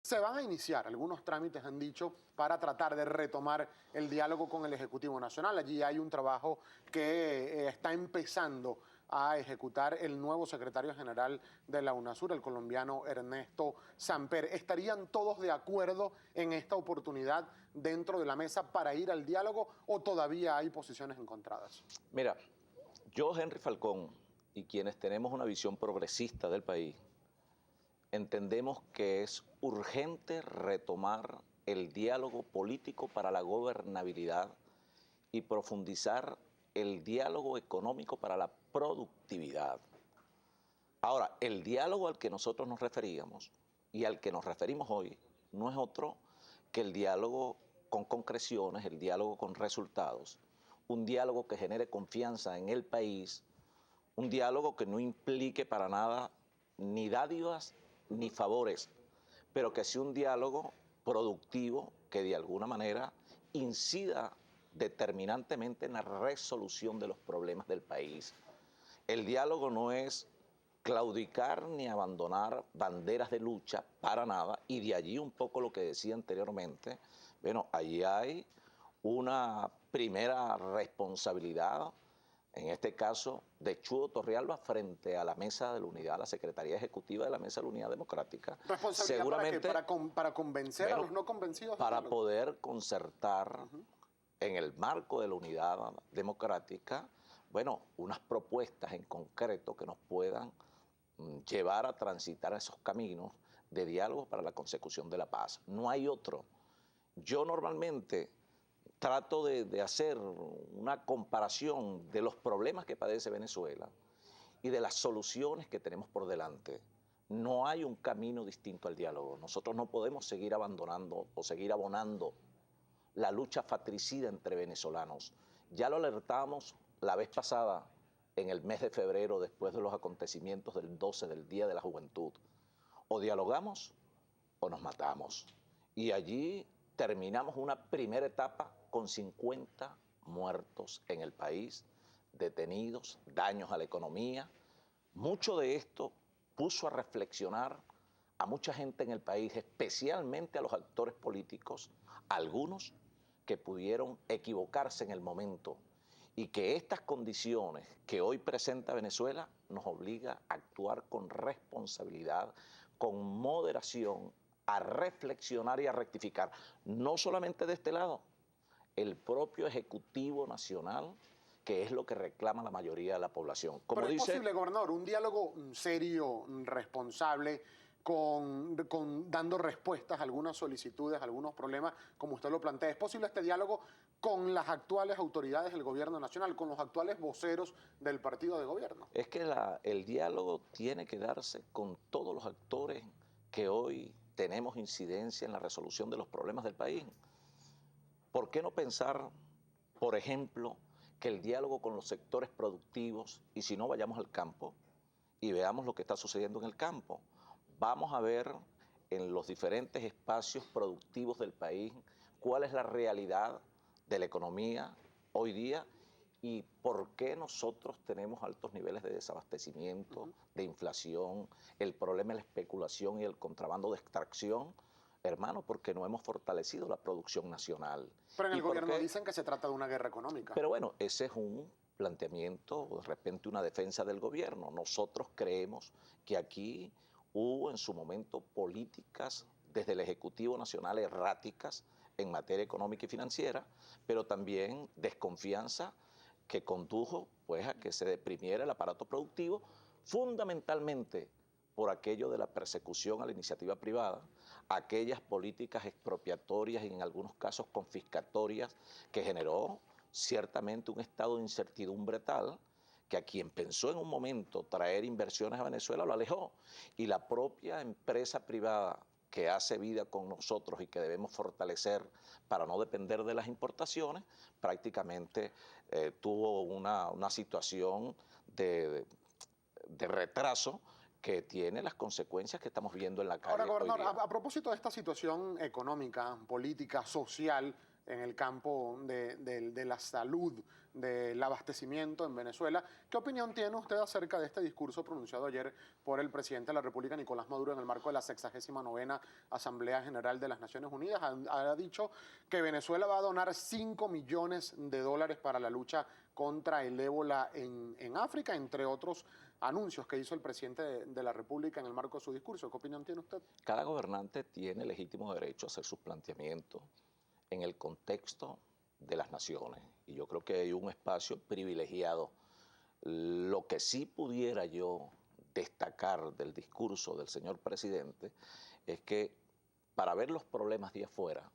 Se van a iniciar algunos trámites, han dicho, para tratar de retomar el diálogo con el Ejecutivo Nacional. Allí hay un trabajo que está empezando a ejecutar el nuevo secretario general de la UNASUR, el colombiano Ernesto Samper. ¿Estarían todos de acuerdo en esta oportunidad dentro de la mesa para ir al diálogo o todavía hay posiciones encontradas? Mira, yo, Henry Falcón, y quienes tenemos una visión progresista del país, entendemos que es urgente retomar el diálogo político para la gobernabilidad y profundizar el diálogo económico para la productividad. Ahora, el diálogo al que nosotros nos referíamos y al que nos referimos hoy no es otro que el diálogo con concreciones, el diálogo con resultados, un diálogo que genere confianza en el país, un diálogo que no implique para nada ni dádivas ni favores, pero que sea un diálogo productivo que de alguna manera incida determinantemente en la resolución de los problemas del país. El diálogo no es claudicar ni abandonar banderas de lucha para nada, y de allí un poco lo que decía anteriormente. Bueno, allí hay una primera responsabilidad, en este caso de Chudo Torrealba, frente a la mesa de la unidad, la Secretaría Ejecutiva de la Mesa de la Unidad Democrática. ¿Responsabilidad para qué? Seguramente, ¿Para convencer a bueno, los no convencidos del para diálogo? poder concertar en el marco de la unidad democrática, bueno, unas propuestas en concreto que nos puedan llevar a transitar esos caminos de diálogo para la consecución de la paz. No hay otro. Yo normalmente trato de hacer una comparación de los problemas que padece Venezuela y de las soluciones que tenemos por delante. No hay un camino distinto al diálogo. Nosotros no podemos seguir abandonando o seguir abonando la lucha fratricida entre venezolanos. Ya lo alertamos la vez pasada, en el mes de febrero, después de los acontecimientos del 12, del Día de la Juventud. O dialogamos o nos matamos. Y allí terminamos una primera etapa con 50 muertos en el país, detenidos, daños a la economía. Mucho de esto puso a reflexionar a mucha gente en el país, especialmente a los actores políticos, algunos que pudieron equivocarse en el momento, y que estas condiciones que hoy presenta Venezuela nos obliga a actuar con responsabilidad, con moderación, a reflexionar y a rectificar, no solamente de este lado, el propio Ejecutivo Nacional, que es lo que reclama la mayoría de la población. Pero Como es dice, posible, gobernador, un diálogo serio, responsable, dando respuestas a algunas solicitudes, a algunos problemas, como usted lo plantea. ¿Es posible este diálogo con las actuales autoridades del gobierno nacional, con los actuales voceros del partido de gobierno? es que el diálogo tiene que darse con todos los actores que hoy tenemos incidencia en la resolución de los problemas del país. ¿Por qué no pensar, por ejemplo, que el diálogo con los sectores productivos, y si no, vayamos al campo y veamos lo que está sucediendo en el campo? Vamos a ver en los diferentes espacios productivos del país cuál es la realidad de la economía hoy día y por qué nosotros tenemos altos niveles de desabastecimiento, de inflación, el problema de la especulación y el contrabando de extracción. Hermano, porque no hemos fortalecido la producción nacional. Pero en ¿Y el por gobierno qué? dicen que se trata de una guerra económica. Pero bueno, ese es un planteamiento o de repente una defensa del gobierno. Nosotros creemos que aquí hubo en su momento políticas desde el Ejecutivo Nacional erráticas en materia económica y financiera, pero también desconfianza que condujo pues, a que se deprimiera el aparato productivo, fundamentalmente por aquello de la persecución a la iniciativa privada, aquellas políticas expropiatorias y en algunos casos confiscatorias que generó ciertamente un estado de incertidumbre tal que a quien pensó en un momento traer inversiones a Venezuela lo alejó. Y la propia empresa privada que hace vida con nosotros y que debemos fortalecer para no depender de las importaciones, prácticamente tuvo una situación de retraso que tiene las consecuencias que estamos viendo en la Ahora, calle hoy gobernador, día. a propósito de esta situación económica, política, social, en el campo de la salud, del abastecimiento en Venezuela. ¿Qué opinión tiene usted acerca de este discurso pronunciado ayer por el presidente de la República, Nicolás Maduro, en el marco de la 69ª Asamblea General de las Naciones Unidas? Ha dicho que Venezuela va a donar $5 millones para la lucha contra el ébola en África, entre otros anuncios que hizo el presidente de la República en el marco de su discurso. ¿Qué opinión tiene usted? Cada gobernante tiene legítimo derecho a hacer sus planteamientos en el contexto de las naciones. Y yo creo que hay un espacio privilegiado. Lo que sí pudiera yo destacar del discurso del señor presidente es que para ver los problemas de afuera,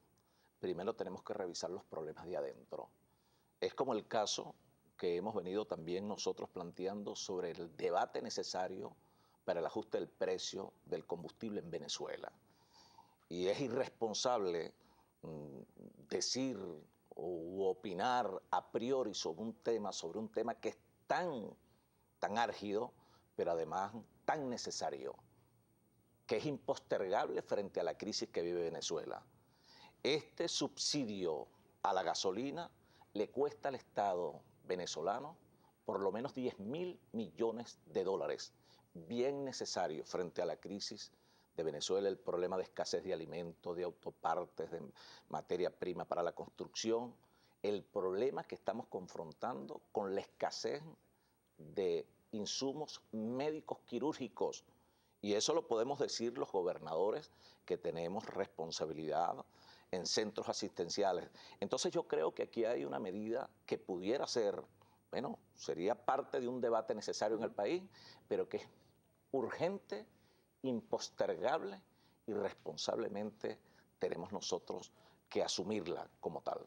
primero tenemos que revisar los problemas de adentro. Es como el caso que hemos venido también nosotros planteando sobre el debate necesario para el ajuste del precio del combustible en Venezuela. Y es irresponsable decir o opinar a priori sobre un tema que es tan álgido, pero además tan necesario, que es impostergable frente a la crisis que vive Venezuela. Este subsidio a la gasolina le cuesta al Estado venezolano por lo menos $10.000 millones, bien necesario frente a la crisis de Venezuela, el problema de escasez de alimentos, de autopartes, de materia prima para la construcción, el problema que estamos confrontando con la escasez de insumos médicos quirúrgicos. Y eso lo podemos decir los gobernadores que tenemos responsabilidad en centros asistenciales. Entonces yo creo que aquí hay una medida que pudiera ser, bueno, sería parte de un debate necesario en el país, pero que es urgente, impostergable y responsablemente tenemos nosotros que asumirla como tal.